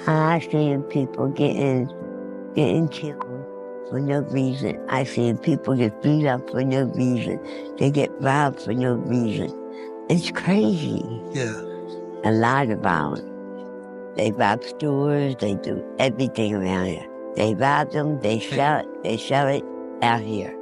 I've seen people getting killed for no reason. I've seen people get beat up for no reason. They get robbed for no reason. It's crazy. Yeah. A lot of violence. They rob stores, they do everything around here. They rob them, they sell it out here.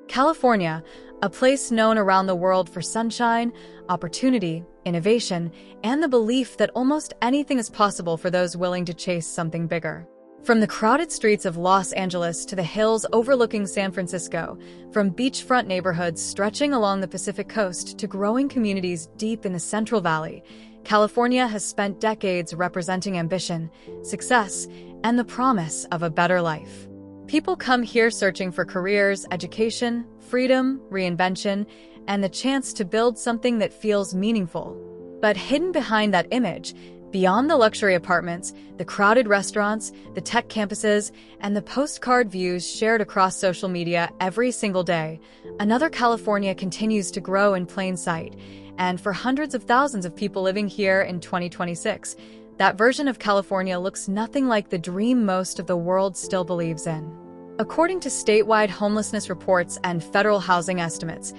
California, a place known around the world for sunshine, opportunity, innovation, and the belief that almost anything is possible for those willing to chase something bigger. From the crowded streets of Los Angeles to the hills overlooking San Francisco, from beachfront neighborhoods stretching along the Pacific coast to growing communities deep in the Central Valley, California has spent decades representing ambition, success, and the promise of a better life. People come here searching for careers, education, freedom, reinvention, and the chance to build something that feels meaningful. But hidden behind that image, beyond the luxury apartments, the crowded restaurants, the tech campuses, and the postcard views shared across social media every single day, another California continues to grow in plain sight. And for hundreds of thousands of people living here in 2026, that version of California looks nothing like the dream most of the world still believes in. According to statewide homelessness reports and federal housing estimates,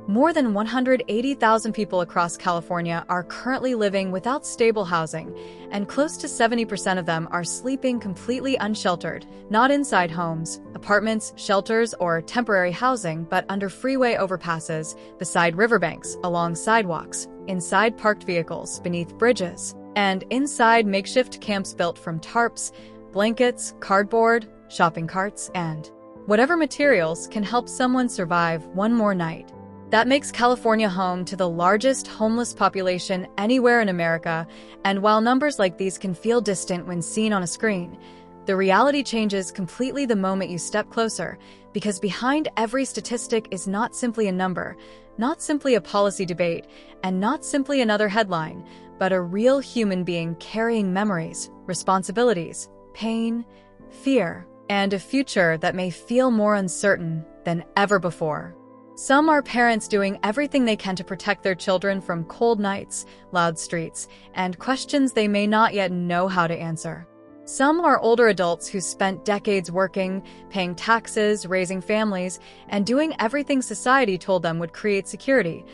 more than 180,000 people across California are currently living without stable housing, and close to 70% of them are sleeping completely unsheltered, not inside homes, apartments, shelters, or temporary housing, but under freeway overpasses, beside riverbanks, along sidewalks, inside parked vehicles, beneath bridges, and inside makeshift camps built from tarps, blankets, cardboard, shopping carts, and whatever materials can help someone survive one more night. That makes California home to the largest homeless population anywhere in America, and while numbers like these can feel distant when seen on a screen, the reality changes completely the moment you step closer, because behind every statistic is not simply a number, not simply a policy debate, and not simply another headline, but a real human being carrying memories, responsibilities, pain, fear, and a future that may feel more uncertain than ever before. Some are parents doing everything they can to protect their children from cold nights, loud streets, and questions they may not yet know how to answer. Some are older adults who spent decades working, paying taxes, raising families, and doing everything society told them would create security,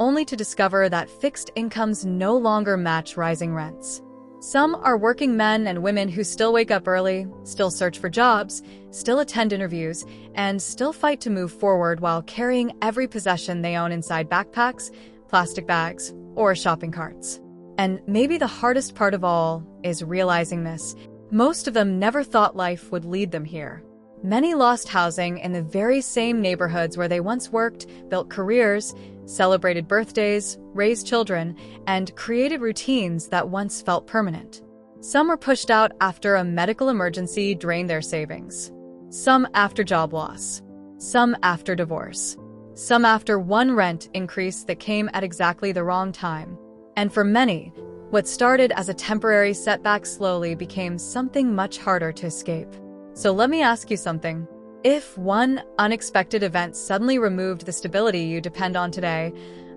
only to discover that fixed incomes no longer match rising rents. Some are working men and women who still wake up early, still search for jobs, still attend interviews, and still fight to move forward while carrying every possession they own inside backpacks, plastic bags, or shopping carts. And maybe the hardest part of all is realizing this. Most of them never thought life would lead them here. Many lost housing in the very same neighborhoods where they once worked, built careers, celebrated birthdays, raised children, and created routines that once felt permanent. Some were pushed out after a medical emergency drained their savings. Some after job loss. Some after divorce. Some after one rent increase that came at exactly the wrong time. And for many, what started as a temporary setback slowly became something much harder to escape. So let me ask you something. If one unexpected event suddenly removed the stability you depend on today,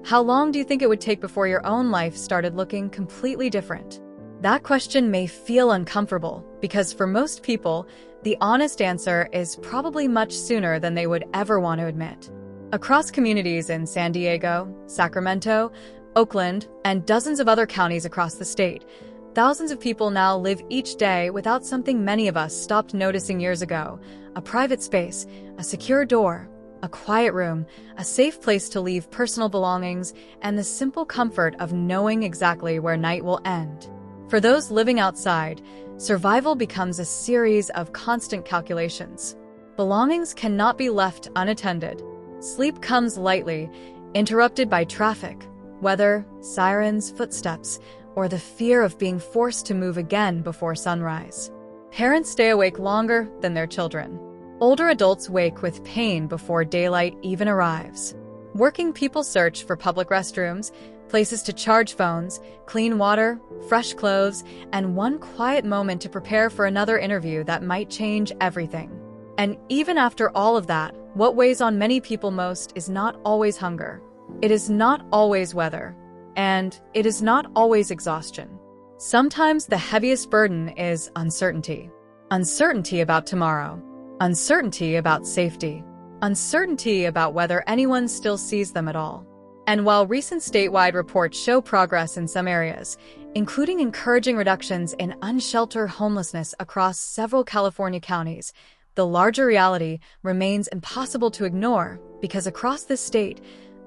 how long do you think it would take before your own life started looking completely different? That question may feel uncomfortable, because for most people, the honest answer is probably much sooner than they would ever want to admit. Across communities in San Diego, Sacramento, Oakland, and dozens of other counties across the state, thousands of people now live each day without something many of us stopped noticing years ago: a private space, a secure door, a quiet room, a safe place to leave personal belongings, and the simple comfort of knowing exactly where night will end. For those living outside, survival becomes a series of constant calculations. Belongings cannot be left unattended. Sleep comes lightly, interrupted by traffic, weather, sirens, footsteps, or the fear of being forced to move again before sunrise. Parents stay awake longer than their children. Older adults wake with pain before daylight even arrives. Working people search for public restrooms, places to charge phones, clean water, fresh clothes, and one quiet moment to prepare for another interview that might change everything. And even after all of that, what weighs on many people most is not always hunger. It is not always weather. And it is not always exhaustion. Sometimes the heaviest burden is uncertainty. Uncertainty about tomorrow. Uncertainty about safety. Uncertainty about whether anyone still sees them at all. And while recent statewide reports show progress in some areas, including encouraging reductions in unsheltered homelessness across several California counties, the larger reality remains impossible to ignore because across this state,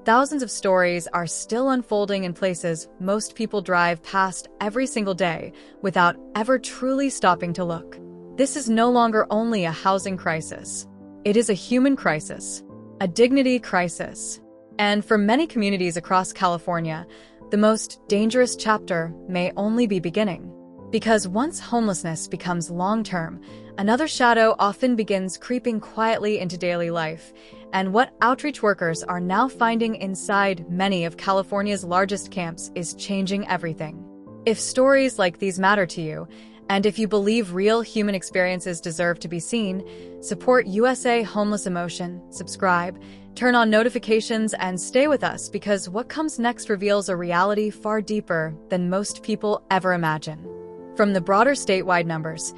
thousands of stories are still unfolding in places most people drive past every single day without ever truly stopping to look. This is no longer only a housing crisis. It is a human crisis, a dignity crisis. And for many communities across California, the most dangerous chapter may only be beginning. Because once homelessness becomes long-term, another shadow often begins creeping quietly into daily life, and what outreach workers are now finding inside many of California's largest camps is changing everything. If stories like these matter to you, and if you believe real human experiences deserve to be seen, support USA Homeless Emotion, subscribe, turn on notifications, and stay with us because what comes next reveals a reality far deeper than most people ever imagine. From the broader statewide numbers,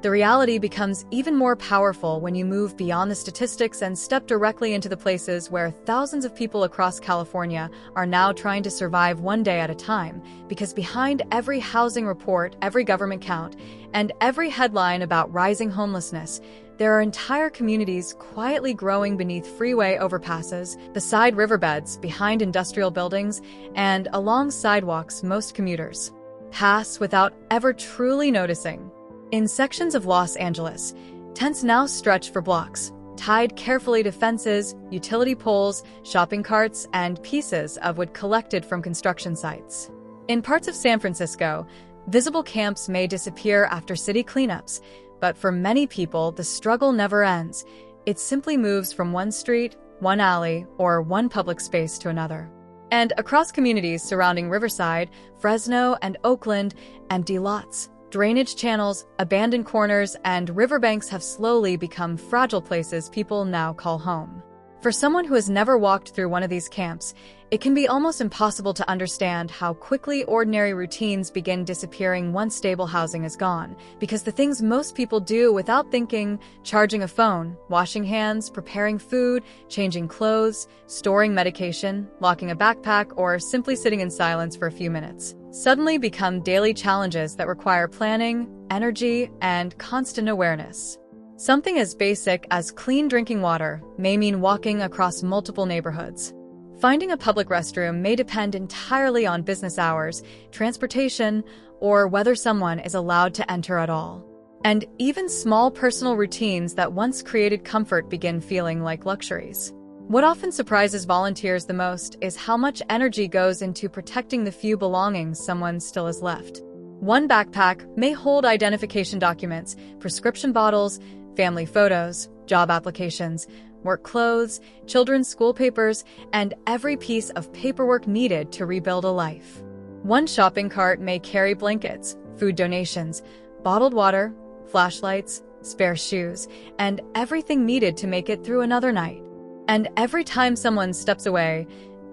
the reality becomes even more powerful when you move beyond the statistics and step directly into the places where thousands of people across California are now trying to survive one day at a time, because behind every housing report, every government count, and every headline about rising homelessness, there are entire communities quietly growing beneath freeway overpasses, beside riverbeds, behind industrial buildings, and along sidewalks most commuters pass without ever truly noticing. In sections of Los Angeles, tents now stretch for blocks, tied carefully to fences, utility poles, shopping carts, and pieces of wood collected from construction sites. In parts of San Francisco, visible camps may disappear after city cleanups, but for many people, the struggle never ends. It simply moves from one street, one alley, or one public space to another. And across communities surrounding Riverside, Fresno, and Oakland, empty lots, drainage channels, abandoned corners, and riverbanks have slowly become fragile places people now call home. For someone who has never walked through one of these camps, it can be almost impossible to understand how quickly ordinary routines begin disappearing once stable housing is gone, because the things most people do without thinking, charging a phone, washing hands, preparing food, changing clothes, storing medication, locking a backpack, or simply sitting in silence for a few minutes, suddenly become daily challenges that require planning, energy, and constant awareness. Something as basic as clean drinking water may mean walking across multiple neighborhoods. Finding a public restroom may depend entirely on business hours, transportation, or whether someone is allowed to enter at all. And even small personal routines that once created comfort begin feeling like luxuries. What often surprises volunteers the most is how much energy goes into protecting the few belongings someone still has left. One backpack may hold identification documents, prescription bottles, family photos, job applications, work clothes, children's school papers, and every piece of paperwork needed to rebuild a life. One shopping cart may carry blankets, food donations, bottled water, flashlights, spare shoes, and everything needed to make it through another night. And every time someone steps away,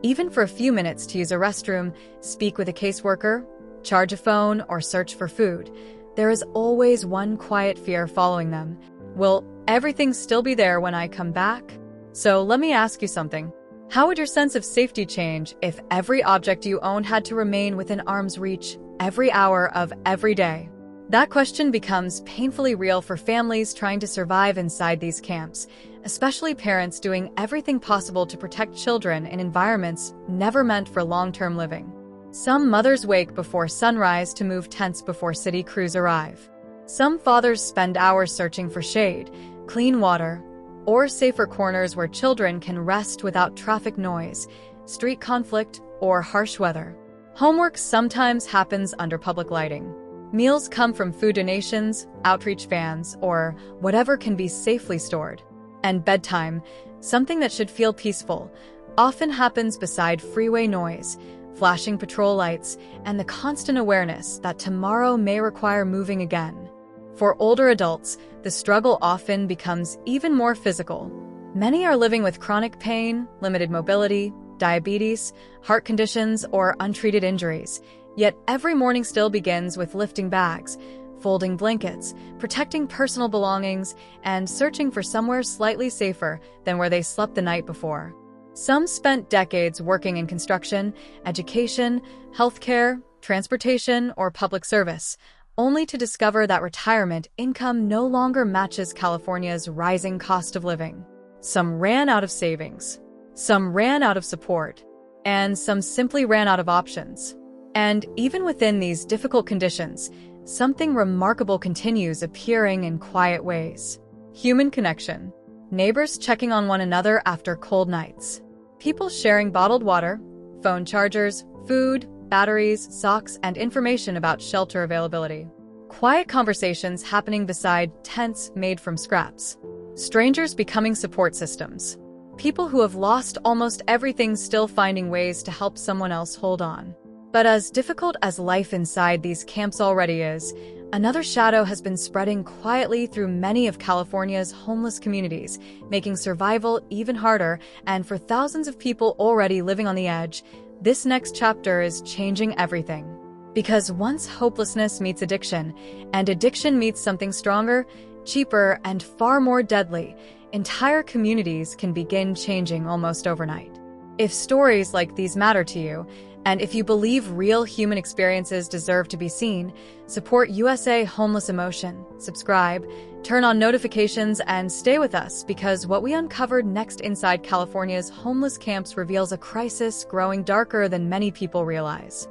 even for a few minutes to use a restroom, speak with a caseworker, charge a phone, or search for food, there is always one quiet fear following them. Will everything still be there when I come back? So let me ask you something. How would your sense of safety change if every object you owned had to remain within arm's reach every hour of every day? That question becomes painfully real for families trying to survive inside these camps, especially parents doing everything possible to protect children in environments never meant for long-term living. Some mothers wake before sunrise to move tents before city crews arrive. Some fathers spend hours searching for shade, clean water, or safer corners where children can rest without traffic noise, street conflict, or harsh weather. Homework sometimes happens under public lighting. Meals come from food donations, outreach vans, or whatever can be safely stored. And bedtime, something that should feel peaceful, often happens beside freeway noise, flashing patrol lights, and the constant awareness that tomorrow may require moving again. For older adults, the struggle often becomes even more physical. Many are living with chronic pain, limited mobility, diabetes, heart conditions, or untreated injuries. Yet every morning still begins with lifting bags, folding blankets, protecting personal belongings, and searching for somewhere slightly safer than where they slept the night before. Some spent decades working in construction, education, healthcare, transportation, or public service, only to discover that retirement income no longer matches California's rising cost of living. Some ran out of savings, some ran out of support, and some simply ran out of options. And even within these difficult conditions, something remarkable continues appearing in quiet ways. Human connection. Neighbors checking on one another after cold nights. People sharing bottled water, phone chargers, food, batteries, socks, and information about shelter availability. Quiet conversations happening beside tents made from scraps. Strangers becoming support systems. People who have lost almost everything still finding ways to help someone else hold on. But as difficult as life inside these camps already is, another shadow has been spreading quietly through many of California's homeless communities, making survival even harder, and for thousands of people already living on the edge, this next chapter is changing everything. Because once hopelessness meets addiction, and addiction meets something stronger, cheaper, and far more deadly, entire communities can begin changing almost overnight. If stories like these matter to you, and if you believe real human experiences deserve to be seen, support USA Homeless Emotion, subscribe, turn on notifications, and stay with us because what we uncovered next inside California's homeless camps reveals a crisis growing darker than many people realize.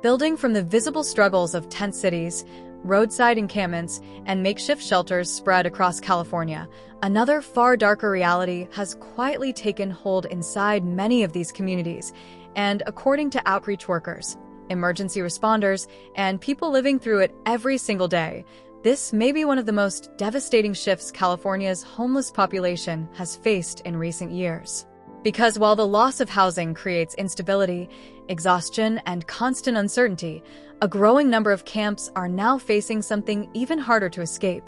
Building from the visible struggles of tent cities, roadside encampments, and makeshift shelters spread across California, another far darker reality has quietly taken hold inside many of these communities. And according to outreach workers, emergency responders, and people living through it every single day, this may be one of the most devastating shifts California's homeless population has faced in recent years. Because while the loss of housing creates instability, exhaustion, and constant uncertainty, a growing number of camps are now facing something even harder to escape,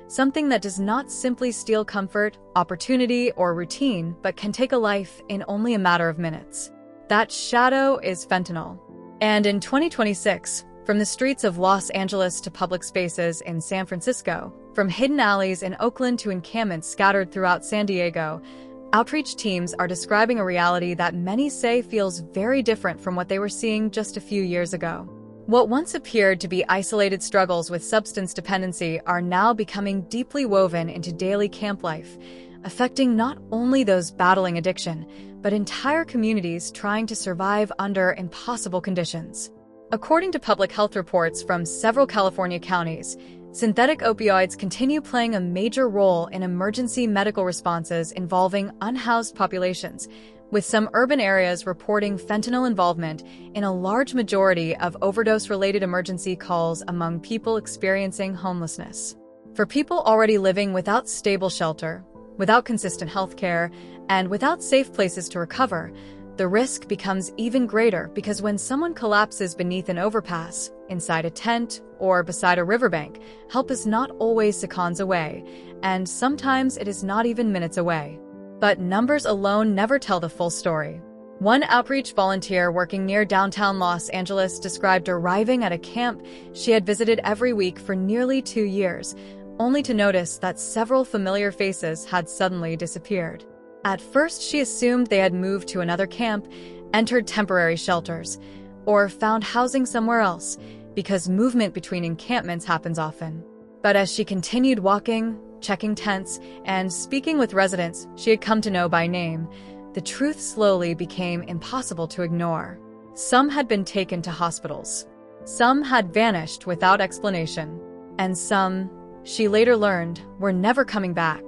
something that does not simply steal comfort, opportunity, or routine, but can take a life in only a matter of minutes. That shadow is fentanyl. And in 2026, from the streets of Los Angeles to public spaces in San Francisco, from hidden alleys in Oakland to encampments scattered throughout San Diego, outreach teams are describing a reality that many say feels very different from what they were seeing just a few years ago. What once appeared to be isolated struggles with substance dependency are now becoming deeply woven into daily camp life, affecting not only those battling addiction, but entire communities trying to survive under impossible conditions. According to public health reports from several California counties, synthetic opioids continue playing a major role in emergency medical responses involving unhoused populations, with some urban areas reporting fentanyl involvement in a large majority of overdose-related emergency calls among people experiencing homelessness. For people already living without stable shelter, without consistent health care, and without safe places to recover, the risk becomes even greater because when someone collapses beneath an overpass, inside a tent, or beside a riverbank, help is not always seconds away, and sometimes it is not even minutes away. But numbers alone never tell the full story. One outreach volunteer working near downtown Los Angeles described arriving at a camp she had visited every week for nearly 2 years, only to notice that several familiar faces had suddenly disappeared. At first, she assumed they had moved to another camp, entered temporary shelters, or found housing somewhere else, because movement between encampments happens often. But as she continued walking, checking tents, and speaking with residents she had come to know by name, the truth slowly became impossible to ignore. Some had been taken to hospitals. Some had vanished without explanation. And some, she later learned, were never coming back.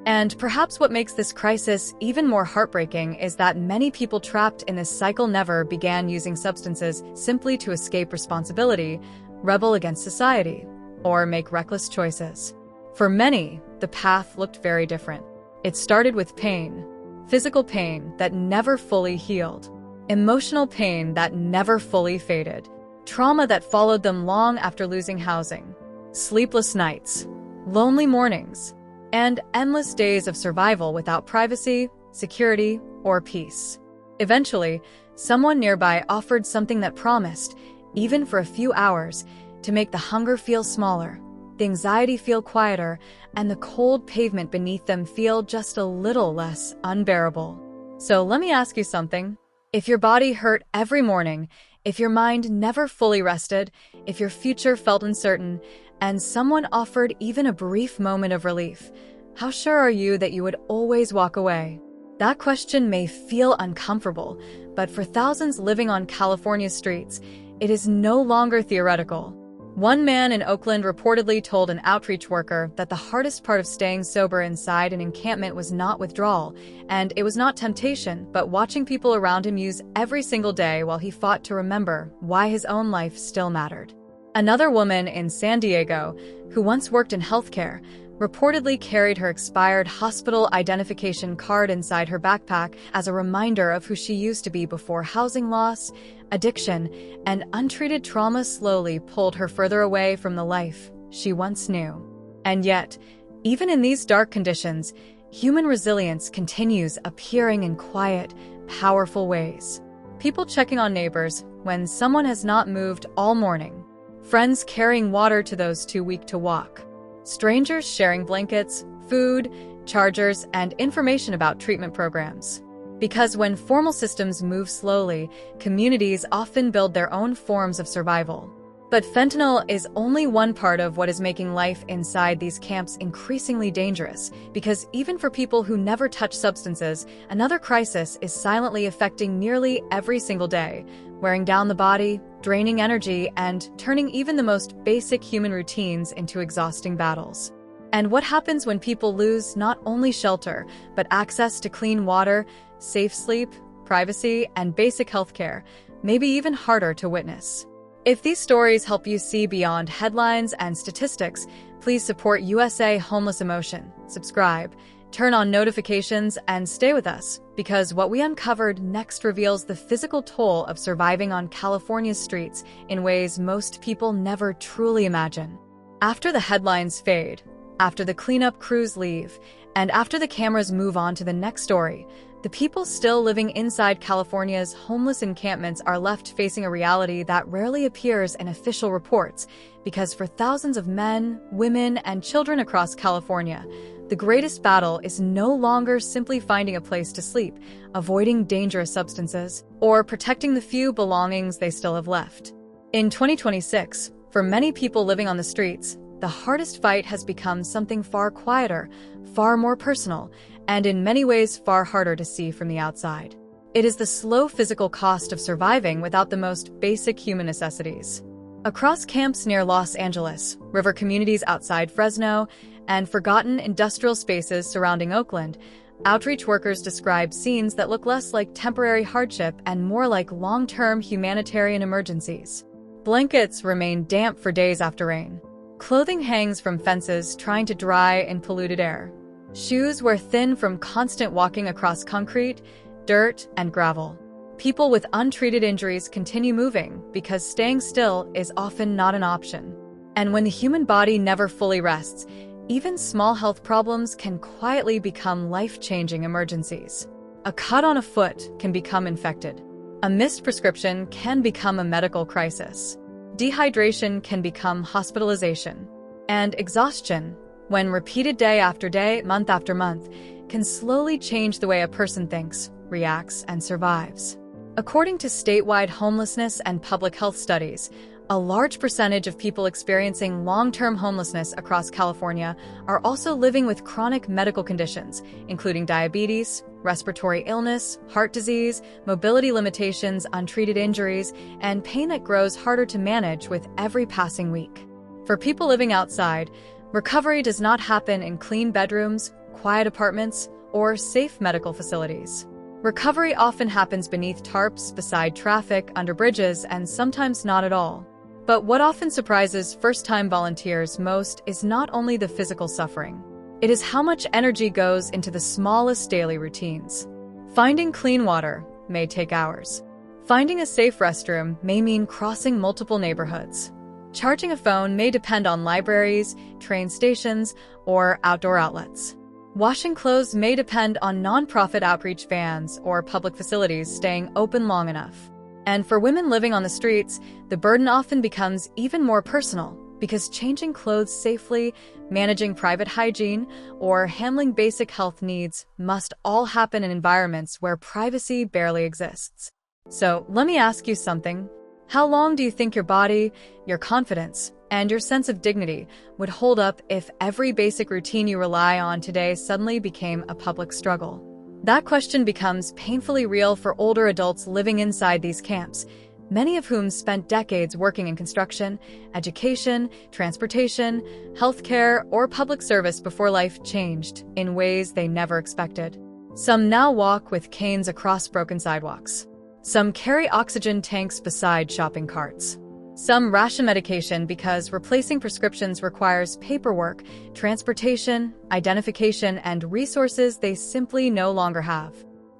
And perhaps what makes this crisis even more heartbreaking is that many people trapped in this cycle never began using substances simply to escape responsibility, rebel against society, or make reckless choices. For many, the path looked very different. It started with pain, physical pain that never fully healed, emotional pain that never fully faded, trauma that followed them long after losing housing, Sleepless nights, lonely mornings, and endless days of survival without privacy, security, or peace. Eventually, someone nearby offered something that promised, even for a few hours, to make the hunger feel smaller, the anxiety feel quieter, and the cold pavement beneath them feel just a little less unbearable. So let me ask you something. If your body hurt every morning, if your mind never fully rested, if your future felt uncertain, and someone offered even a brief moment of relief, how sure are you that you would always walk away? That question may feel uncomfortable, but for thousands living on California's streets, it is no longer theoretical. One man in Oakland reportedly told an outreach worker that the hardest part of staying sober inside an encampment was not withdrawal, and it was not temptation, but watching people around him use every single day while he fought to remember why his own life still mattered. Another woman in San Diego, who once worked in healthcare, reportedly carried her expired hospital identification card inside her backpack as a reminder of who she used to be before housing loss, addiction, and untreated trauma slowly pulled her further away from the life she once knew. And yet, even in these dark conditions, human resilience continues appearing in quiet, powerful ways. People checking on neighbors when someone has not moved all morning. Friends carrying water to those too weak to walk. Strangers sharing blankets, food, chargers, and information about treatment programs. Because when formal systems move slowly, communities often build their own forms of survival. But fentanyl is only one part of what is making life inside these camps increasingly dangerous, because even for people who never touch substances, another crisis is silently affecting nearly every single day, wearing down the body, draining energy, and turning even the most basic human routines into exhausting battles. And what happens when people lose not only shelter, but access to clean water, safe sleep, privacy, and basic healthcare, may be even harder to witness. If these stories help you see beyond headlines and statistics, please support USA Homeless Emotion, subscribe, turn on notifications, and stay with us, because what we uncovered next reveals the physical toll of surviving on California's streets in ways most people never truly imagine. After the headlines fade, after the cleanup crews leave, and after the cameras move on to the next story, the people still living inside California's homeless encampments are left facing a reality that rarely appears in official reports, because for thousands of men, women, and children across California, the greatest battle is no longer simply finding a place to sleep, avoiding dangerous substances, or protecting the few belongings they still have left. In 2026, for many people living on the streets, the hardest fight has become something far quieter, far more personal, and in many ways far harder to see from the outside. It is the slow physical cost of surviving without the most basic human necessities. Across camps near Los Angeles, river communities outside Fresno, and forgotten industrial spaces surrounding Oakland, outreach workers describe scenes that look less like temporary hardship and more like long-term humanitarian emergencies. Blankets remain damp for days after rain. Clothing hangs from fences trying to dry in polluted air. Shoes wear thin from constant walking across concrete, dirt, and gravel. People with untreated injuries continue moving because staying still is often not an option. And when the human body never fully rests, even small health problems can quietly become life-changing emergencies. A cut on a foot can become infected. A missed prescription can become a medical crisis. Dehydration can become hospitalization. And exhaustion, when repeated day after day, month after month, can slowly change the way a person thinks, reacts, and survives. According to statewide homelessness and public health studies, a large percentage of people experiencing long-term homelessness across California are also living with chronic medical conditions, including diabetes, respiratory illness, heart disease, mobility limitations, untreated injuries, and pain that grows harder to manage with every passing week. For people living outside, recovery does not happen in clean bedrooms, quiet apartments, or safe medical facilities. Recovery often happens beneath tarps, beside traffic, under bridges, and sometimes not at all. But what often surprises first-time volunteers most is not only the physical suffering. It is how much energy goes into the smallest daily routines. Finding clean water may take hours. Finding a safe restroom may mean crossing multiple neighborhoods. Charging a phone may depend on libraries, train stations, or outdoor outlets. Washing clothes may depend on nonprofit outreach vans or public facilities staying open long enough. And for women living on the streets, the burden often becomes even more personal because changing clothes safely, managing private hygiene, or handling basic health needs must all happen in environments where privacy barely exists. So let me ask you something. How long do you think your body, your confidence, and your sense of dignity would hold up if every basic routine you rely on today suddenly became a public struggle? That question becomes painfully real for older adults living inside these camps, many of whom spent decades working in construction, education, transportation, healthcare, or public service before life changed in ways they never expected. Some now walk with canes across broken sidewalks. Some carry oxygen tanks beside shopping carts. Some ration medication because replacing prescriptions requires paperwork, transportation, identification, and resources they simply no longer have.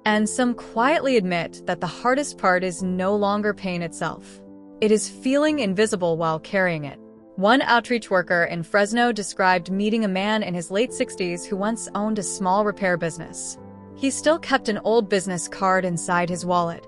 And some quietly admit that the hardest part is no longer pain itself. It is feeling invisible while carrying it. One outreach worker in Fresno described meeting a man in his late 60s who once owned a small repair business. He still kept an old business card inside his wallet,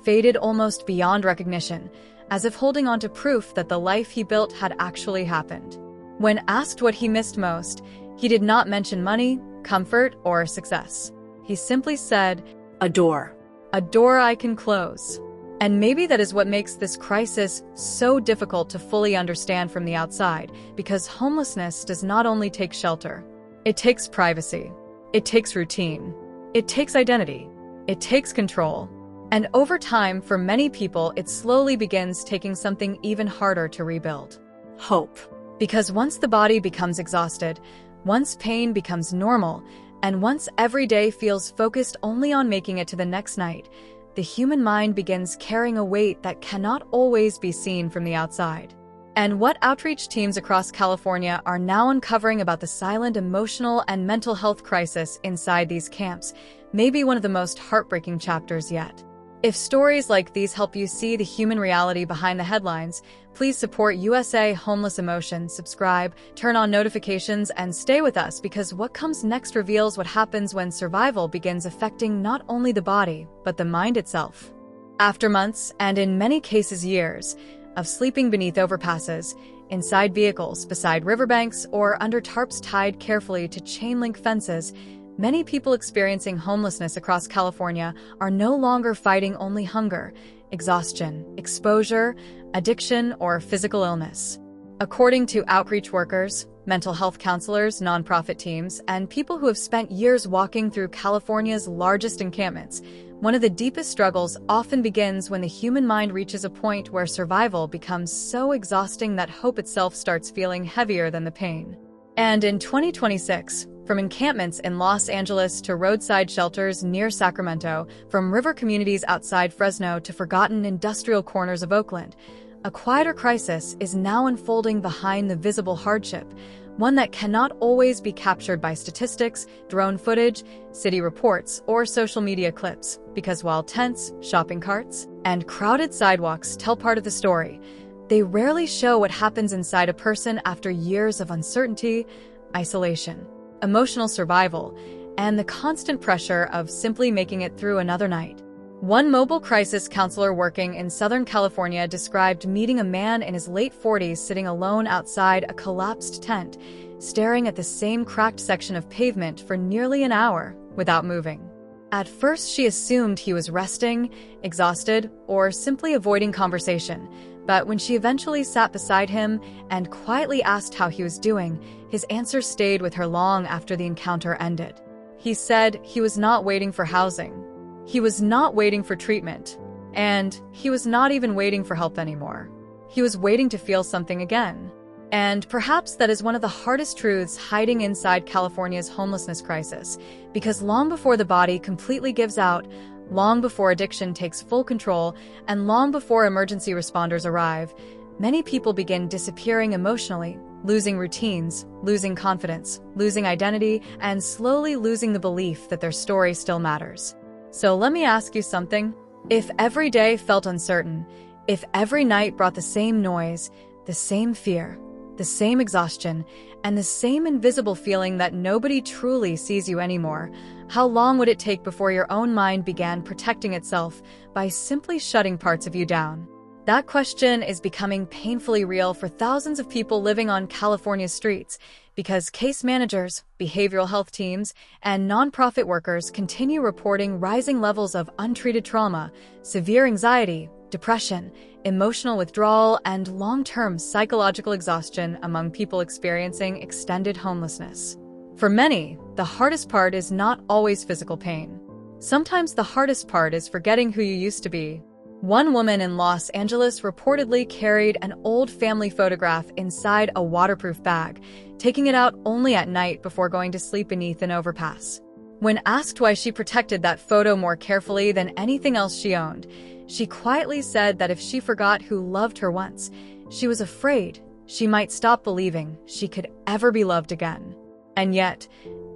faded almost beyond recognition, as if holding on to proof that the life he built had actually happened. When asked what he missed most, he did not mention money, comfort, or success. He simply said, "A door. A door I can close." And maybe that is what makes this crisis so difficult to fully understand from the outside, because homelessness does not only take shelter. It takes privacy. It takes routine. It takes identity. It takes control. And over time, for many people, it slowly begins taking something even harder to rebuild: hope. Because once the body becomes exhausted, once pain becomes normal, and once every day feels focused only on making it to the next night, the human mind begins carrying a weight that cannot always be seen from the outside. And what outreach teams across California are now uncovering about the silent emotional and mental health crisis inside these camps may be one of the most heartbreaking chapters yet. If stories like these help you see the human reality behind the headlines, please support USA Homeless Emotion, subscribe, turn on notifications, and stay with us, because what comes next reveals what happens when survival begins affecting not only the body, but the mind itself. After months, and in many cases years, of sleeping beneath overpasses, inside vehicles, beside riverbanks, or under tarps tied carefully to chain-link fences, many people experiencing homelessness across California are no longer fighting only hunger, exhaustion, exposure, addiction, or physical illness. According to outreach workers, mental health counselors, nonprofit teams, and people who have spent years walking through California's largest encampments, one of the deepest struggles often begins when the human mind reaches a point where survival becomes so exhausting that hope itself starts feeling heavier than the pain. And in 2026, from encampments in Los Angeles to roadside shelters near Sacramento, from river communities outside Fresno to forgotten industrial corners of Oakland, a quieter crisis is now unfolding behind the visible hardship, one that cannot always be captured by statistics, drone footage, city reports, or social media clips, because while tents, shopping carts, and crowded sidewalks tell part of the story, they rarely show what happens inside a person after years of uncertainty, isolation, emotional survival, and the constant pressure of simply making it through another night. One mobile crisis counselor working in Southern California described meeting a man in his late 40s sitting alone outside a collapsed tent, staring at the same cracked section of pavement for nearly an hour without moving. At first, she assumed he was resting, exhausted, or simply avoiding conversation. But when she eventually sat beside him and quietly asked how he was doing, his answer stayed with her long after the encounter ended. He said he was not waiting for housing. He was not waiting for treatment. And he was not even waiting for help anymore. He was waiting to feel something again. And perhaps that is one of the hardest truths hiding inside California's homelessness crisis, because long before the body completely gives out, long before addiction takes full control, and long before emergency responders arrive, many people begin disappearing emotionally, losing routines, losing confidence, losing identity, and slowly losing the belief that their story still matters. So let me ask you something. If every day felt uncertain, if every night brought the same noise, the same fear, the same exhaustion, and the same invisible feeling that nobody truly sees you anymore. How long would it take before your own mind began protecting itself by simply shutting parts of you down? That question is becoming painfully real for thousands of people living on California's streets because case managers, behavioral health teams, and nonprofit workers continue reporting rising levels of untreated trauma, severe anxiety, depression, emotional withdrawal, and long-term psychological exhaustion among people experiencing extended homelessness. For many, the hardest part is not always physical pain. Sometimes the hardest part is forgetting who you used to be. One woman in Los Angeles reportedly carried an old family photograph inside a waterproof bag, taking it out only at night before going to sleep beneath an overpass. When asked why she protected that photo more carefully than anything else she owned, she quietly said that if she forgot who loved her once, she was afraid she might stop believing she could ever be loved again. And yet,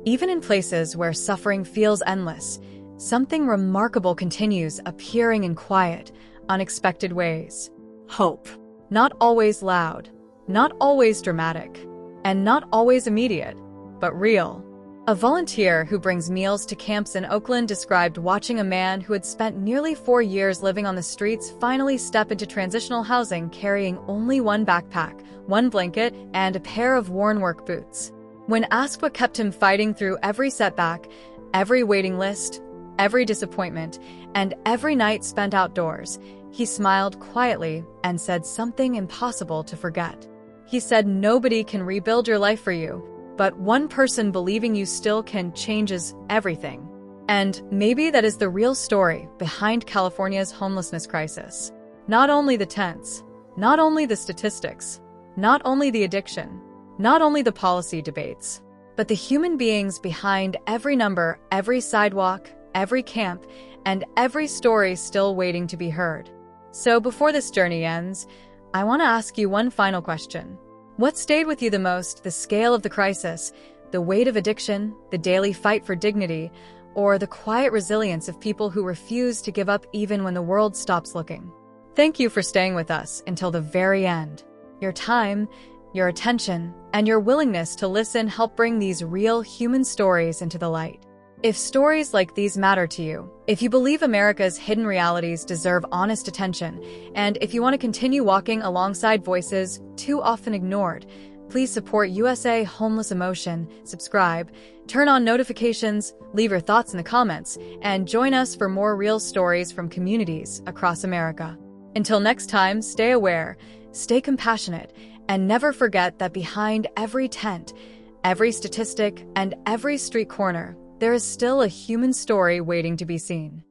even in places where suffering feels endless, something remarkable continues appearing in quiet, unexpected ways. Hope. Not always loud, not always dramatic, and not always immediate, but real. A volunteer who brings meals to camps in Oakland described watching a man who had spent nearly 4 years living on the streets finally step into transitional housing carrying only one backpack, one blanket, and a pair of worn work boots. When asked what kept him fighting through every setback, every waiting list, every disappointment, and every night spent outdoors, he smiled quietly and said something impossible to forget. He said nobody can rebuild your life for you, but one person believing you still can changes everything. And maybe that is the real story behind California's homelessness crisis. Not only the tents, not only the statistics, not only the addiction, not only the policy debates, but the human beings behind every number, every sidewalk, every camp, and every story still waiting to be heard. So before this journey ends, I want to ask you one final question. What stayed with you the most, the scale of the crisis, the weight of addiction, the daily fight for dignity, or the quiet resilience of people who refuse to give up even when the world stops looking? Thank you for staying with us until the very end. Your time, your attention, and your willingness to listen help bring these real human stories into the light. If stories like these matter to you, if you believe America's hidden realities deserve honest attention, and if you want to continue walking alongside voices too often ignored, please support USA Homeless Emotion, subscribe, turn on notifications, leave your thoughts in the comments, and join us for more real stories from communities across America. Until next time, stay aware, stay compassionate, and never forget that behind every tent, every statistic, and every street corner, there is still a human story waiting to be seen.